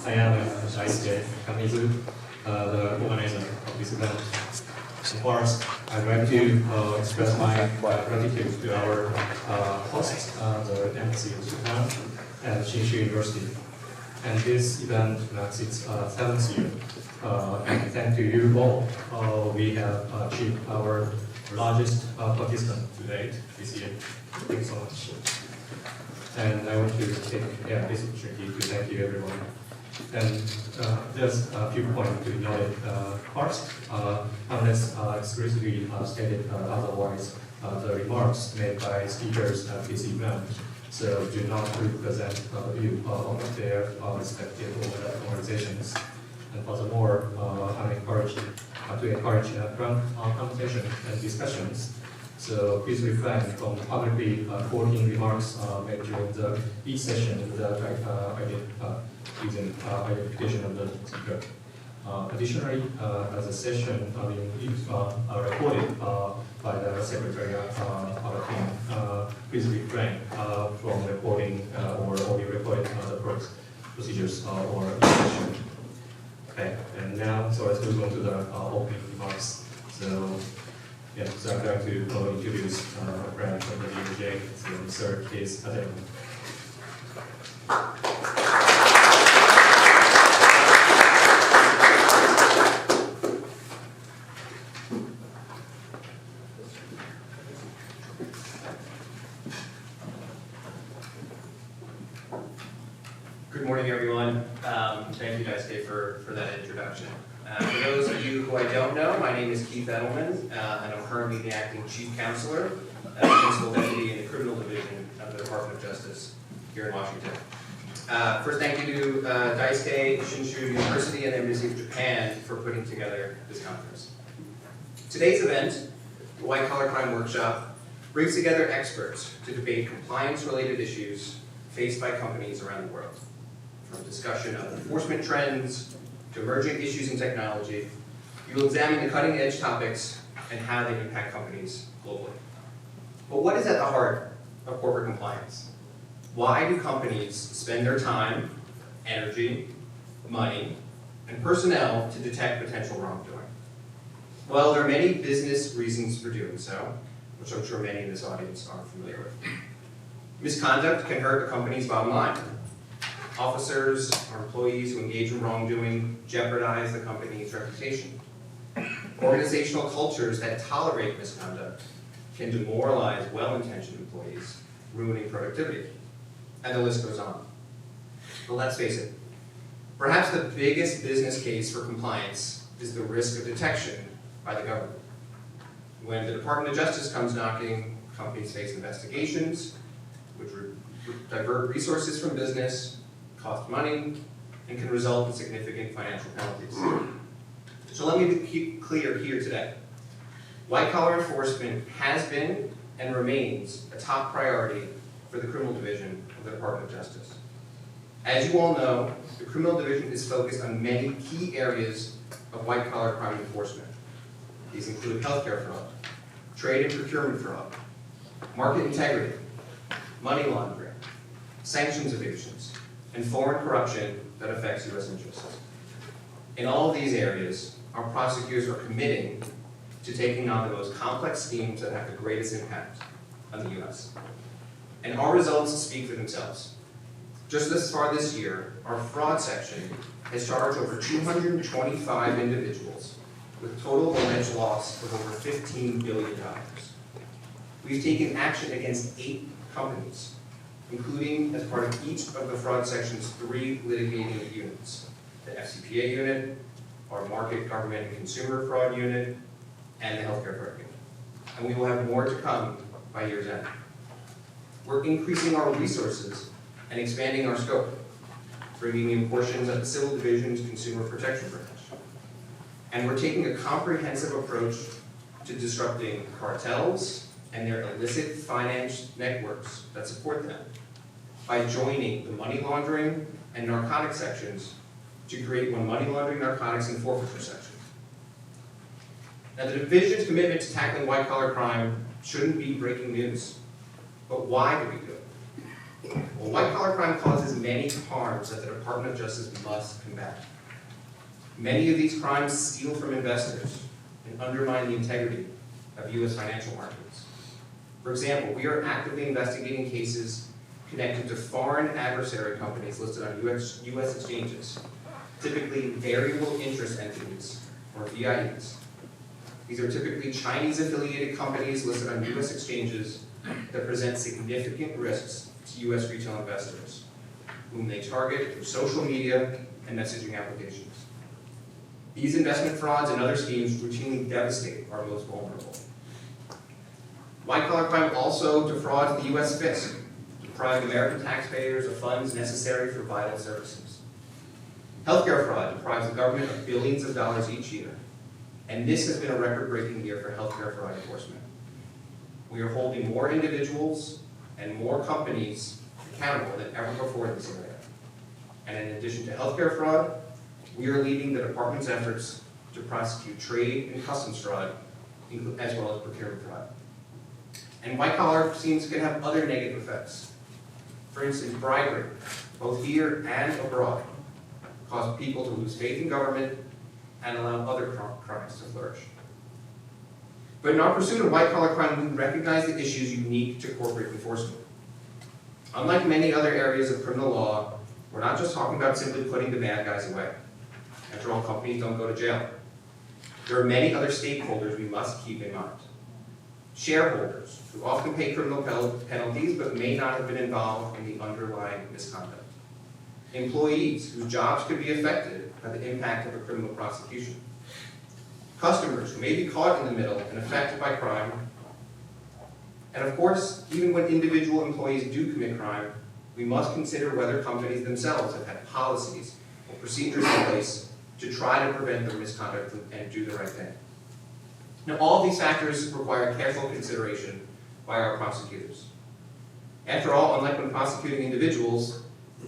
I am Daisuke Kamizu, the organizer of this event. First, I'd like to express my gratitude to our host, the Embassy of Japan and Shinshu University. And this event marks its 7th year. And thanks to you all, we have achieved our largest participant to date this year. Thank you so much. And I want to take this opportunity to thank you everyone. And there's a few points to note. First, unless explicitly stated otherwise, the remarks made by speakers at this event do not represent the view of their respective organizations. And furthermore, I'm encouraged to encourage frank conversation and discussions. So please refrain from publicly quoting remarks made during each session without using identification of the speaker. Additionally, as a session is recorded by the secretary of our team, please refrain from recording or audio recording the procedures or the session. Okay, and now, so let's move on to the opening remarks. So I'm going to introduce Brad from the DOJ. So, sir, please attend. Good morning, everyone. Thank you, Daisuke, for that introduction. For those of you who I don't know, my name is Keith Edelman, and I'm currently the acting Chief Counselor and Principal Deputy in the Criminal Division of the Department of Justice here in Washington. First, thank you to Daisuke, Shinshu University, and the Embassy of Japan for putting together this conference. Today's event, the White Collar Crime Workshop, brings together experts to debate compliance-related issues faced by companies around the world. From discussion of enforcement trends to emerging issues in technology, we will examine the cutting-edge topics and how they impact companies globally. But what is at the heart of corporate compliance? Why do companies spend their time, energy, money, and personnel to detect potential wrongdoing? Well, there are many business reasons for doing so, which I'm sure many in this audience are familiar with. Misconduct can hurt a company's bottom line. Officers or employees who engage in wrongdoing jeopardize the company's reputation. Organizational cultures that tolerate misconduct can demoralize well-intentioned employees, ruining productivity. And the list goes on. But let's face it, perhaps the biggest business case for compliance is the risk of detection by the government. When the Department of Justice comes knocking, companies face investigations, which divert resources from business, cost money, and can result in significant financial penalties. So let me be clear here today. White-collar enforcement has been and remains a top priority for the Criminal Division of the Department of Justice. As you all know, the Criminal Division is focused on many key areas of white-collar crime enforcement. These include healthcare fraud, trade and procurement fraud, market integrity, money laundering, sanctions evasions, and foreign corruption that affects U.S. interests. In all of these areas, our prosecutors are committing to taking on the most complex schemes that have the greatest impact on the U.S. And our results speak for themselves. Just this far this year, our fraud section has charged over 225 individuals with total alleged loss of over $15 billion. We've taken action against 8 companies, including as part of each of the fraud section's 3 litigating units, the FCPA unit, our market, government, and consumer fraud unit, and the healthcare fraud unit. And we will have more to come by year's end. We're increasing our resources and expanding our scope, bringing in portions of the Civil Division's Consumer Protection Branch. And we're taking a comprehensive approach to disrupting cartels and their illicit finance networks that support them by joining the money laundering and narcotics sections to create one money laundering, narcotics, and forfeiture section. Now, the division's commitment to tackling white-collar crime shouldn't be breaking news, but why do we do it? Well, white-collar crime causes many harms that the Department of Justice must combat. Many of these crimes steal from investors and undermine the integrity of U.S. financial markets. For example, we are actively investigating cases connected to foreign adversary companies listed on U.S. exchanges, typically variable interest entities, or VIEs. These are typically Chinese-affiliated companies listed on U.S. exchanges that present significant risks to U.S. retail investors, whom they target through social media and messaging applications. These investment frauds and other schemes routinely devastate our most vulnerable. White-collar crime also defrauds the U.S. fisc, depriving American taxpayers of funds necessary for vital services. Healthcare fraud deprives the government of billions of dollars each year, and this has been a record-breaking year for healthcare fraud enforcement. We are holding more individuals and more companies accountable than ever before in this area. And in addition to healthcare fraud, we are leading the department's efforts to prosecute trade and customs fraud, as well as procurement fraud. And white-collar schemes can have other negative effects. For instance, bribery, both here and abroad, cause people to lose faith in government and allow other crimes to flourish. But in our pursuit of white-collar crime, we recognize the issues unique to corporate enforcement. Unlike many other areas of criminal law, we're not just talking about simply putting the bad guys away. After all, companies don't go to jail. There are many other stakeholders we must keep in mind. Shareholders, who often pay criminal penalties but may not have been involved in the underlying misconduct. Employees, whose jobs could be affected by the impact of a criminal prosecution. Customers, who may be caught in the middle and affected by crime. And of course, even when individual employees do commit crime, we must consider whether companies themselves have had policies or procedures in place to try to prevent their misconduct and do the right thing. Now, all of these factors require careful consideration by our prosecutors. After all, unlike when prosecuting individuals,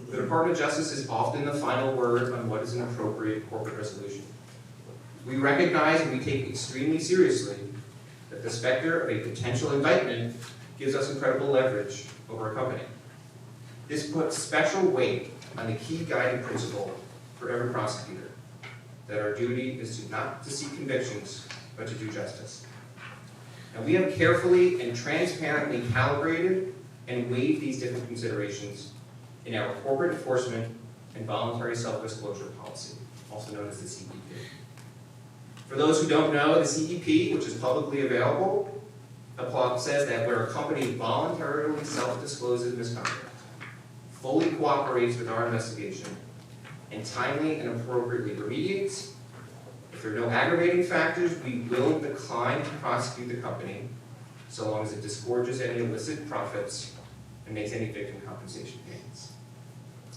the Department of Justice is often the final word on what is an appropriate corporate resolution. We recognize and we take extremely seriously that the specter of a potential indictment gives us incredible leverage over a company. This puts special weight on the key guiding principle for every prosecutor, that our duty is not to seek convictions, but to do justice. And we have carefully and transparently calibrated and weighed these different considerations in our corporate enforcement and voluntary self-disclosure policy, also known as the CEP. For those who don't know, the CEP, which is publicly available, says that where a company voluntarily self-discloses misconduct, fully cooperates with our investigation, and timely and appropriately remediates, if there are no aggravating factors, we will decline to prosecute the company so long as it disgorges any illicit profits and makes any victim compensation payments.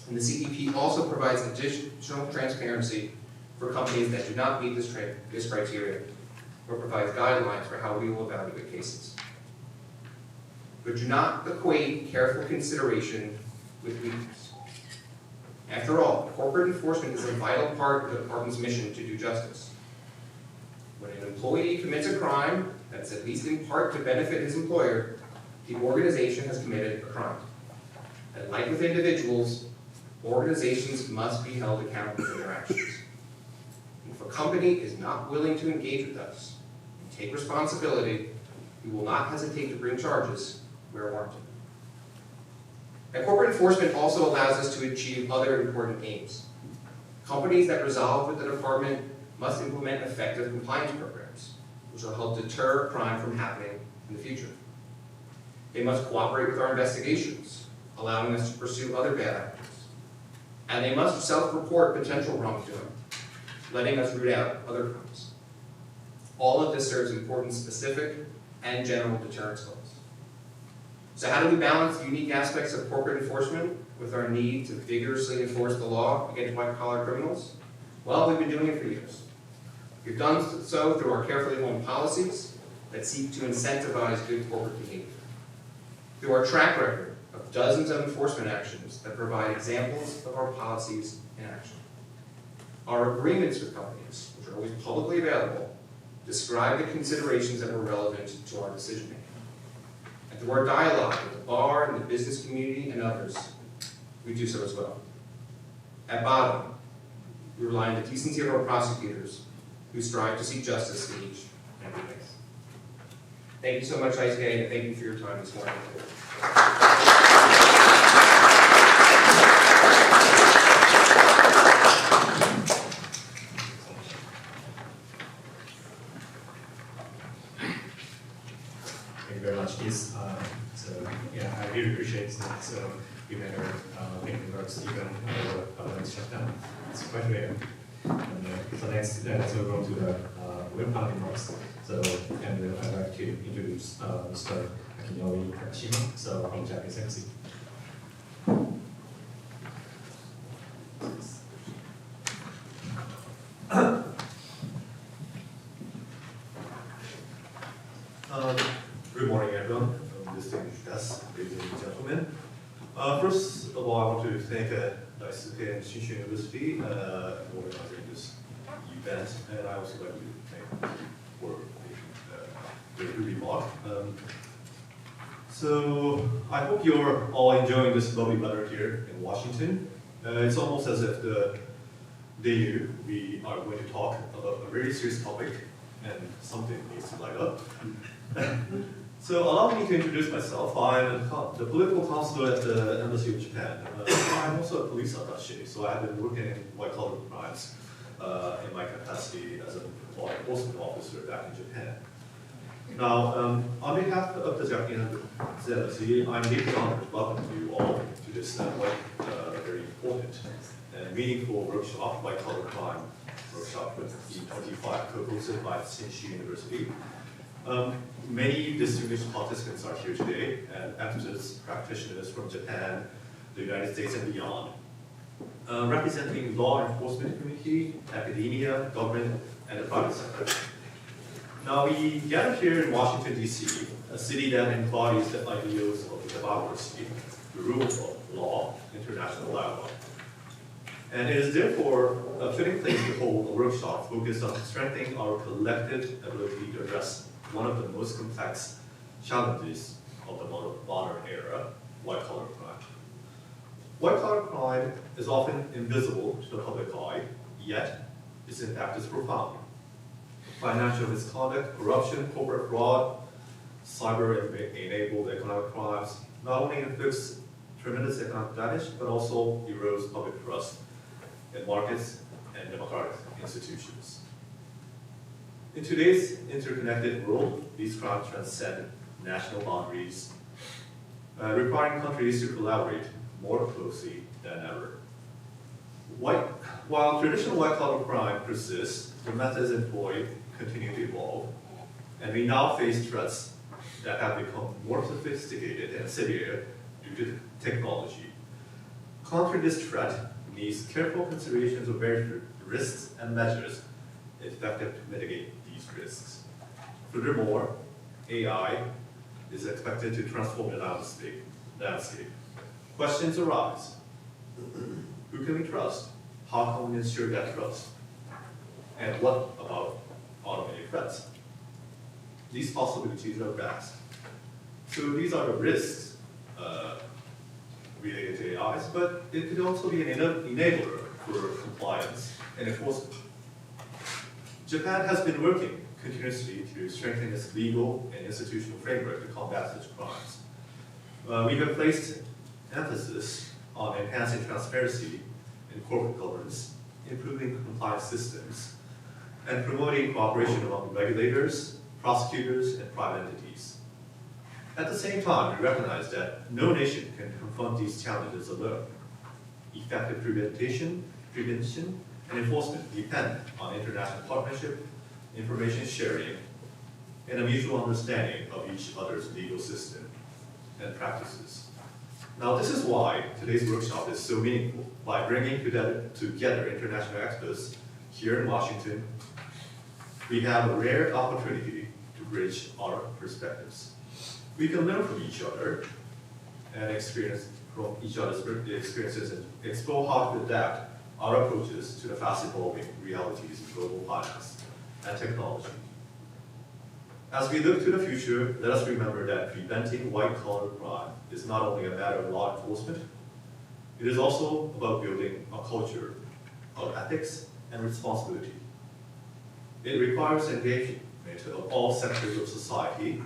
And the CEP also provides additional transparency for companies that do not meet this criteria, or provides guidelines for how we will evaluate cases. But do not equate careful consideration with weakness. After all, corporate enforcement is a vital part of the department's mission to do justice. When an employee commits a crime that's at least in part to benefit his employer, the organization has committed a crime. And like with individuals, organizations must be held accountable for their actions. If a company is not willing to engage with us and take responsibility, we will not hesitate to bring charges where warranted. And corporate enforcement also allows us to achieve other important aims. Companies that resolve with the department must implement effective compliance programs, which will help deter crime from happening in the future. They must cooperate with our investigations, allowing us to pursue other bad actors. And they must self-report potential wrongdoing, letting us root out other crimes. All of this serves important specific and general deterrence goals. So how do we balance the unique aspects of corporate enforcement with our need to vigorously enforce the law against white-collar criminals? Well, we've been doing it for years. We've done so through our carefully honed policies that seek to incentivize good corporate behavior. Through our track record of dozens of enforcement actions that provide examples of our policies in action. Our agreements with companies, which are always publicly available, describe the considerations that were relevant to our decision-making. and through our dialogue with the bar and the business community and others, we do so as well. At bottom, we rely on the decency of our prosecutors who strive to seek justice in each and every case. Thank you so much, ISK, and thank you for your time this morning. Thank you very much, Keith. So yeah, I really appreciate that. So you made making works even when it's shut down. It's quite rare. And so next, let's move on to the web panel remarks. So and I'd like to introduce Mr. Akinori Takashima, so from Japanese Embassy. Good morning, everyone. Distinguished guests, ladies and gentlemen. First of all, I want to thank Daisuke and Shinshu University for organizing this event, and I also like to thank for the remark. So I hope you're all enjoying this lovely weather here in Washington. It's almost as if the day we are going to talk about a very serious topic, and something needs to light up. So allow me to introduce myself. I'm the political counselor at the Embassy of Japan. I'm also a police attaché, so I have been working in white-collar crimes in my capacity as a law enforcement officer back in Japan. Now, on behalf of the Japanese Embassy, I'm deeply honored to welcome you all to this very important and meaningful workshop, white-collar crime workshop with E25 co-hosted by Shinshu University. Many distinguished participants are here today, and activists, practitioners from Japan, the United States, and beyond, representing law enforcement community, academia, government, and the private sector. Now, we gather here in Washington, D.C., a city that embodies the ideals of the democracy, the rule of law, international dialogue. And it is therefore a fitting place to hold a workshop focused on strengthening our collective ability to address one of the most complex challenges of the modern era, white-collar crime. White-collar crime is often invisible to the public eye, yet its impact is profound. Financial misconduct, corruption, corporate fraud, cyber-enabled economic crimes not only inflicts tremendous economic damage, but also erodes public trust in markets and democratic institutions. In today's interconnected world, these crimes transcend national boundaries, requiring countries to collaborate more closely than ever. While traditional white-collar crime persists, the methods employed continue to evolve, and we now face threats that have become more sophisticated and severe due to technology. Countering this threat needs careful considerations of various risks and measures effective to mitigate these risks. Furthermore, AI is expected to transform the landscape. Questions arise. Who can we trust? How can we ensure that trust? And what about automated threats? These possibilities are vast. So these are the risks related to AIs, but it could also be an enabler for compliance and enforcement. Japan has been working continuously to strengthen its legal and institutional framework to combat such crimes. We have placed emphasis on enhancing transparency in corporate governance, improving compliance systems, and promoting cooperation among regulators, prosecutors, and private entities. At the same time, we recognize that no nation can confront these challenges alone. Effective prevention, and enforcement depend on international partnership, information sharing, and a mutual understanding of each other's legal system and practices. Now, this is why today's workshop is so meaningful. By bringing together international experts here in Washington, we have a rare opportunity to bridge our perspectives. We can learn from each other and experience from each other's experiences and explore how to adapt our approaches to the fast-evolving realities of global finance and technology. As we look to the future, let us remember that preventing white-collar crime is not only a matter of law enforcement, it is also about building a culture of ethics and responsibility. It requires engagement of all sectors of society,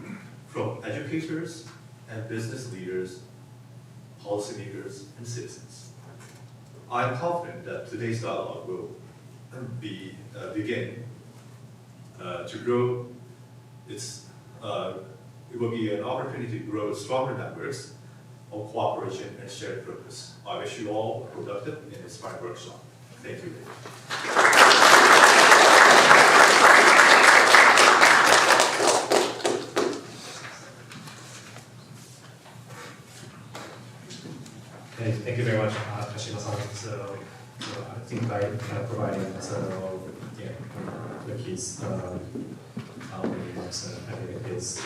from educators and business leaders, policymakers, and citizens. I am confident that today's dialogue will begin to grow it will be an opportunity to grow stronger networks of cooperation and shared purpose. I wish you all a productive and inspiring workshop. Thank you. Thank you very much, Kashima-san. So I think by providing the kids remarks, I think it is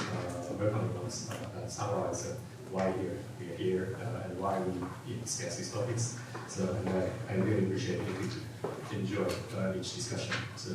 welcome remarks that summarize why we are here and why we discuss these topics. So I really appreciate it to enjoy each discussion. So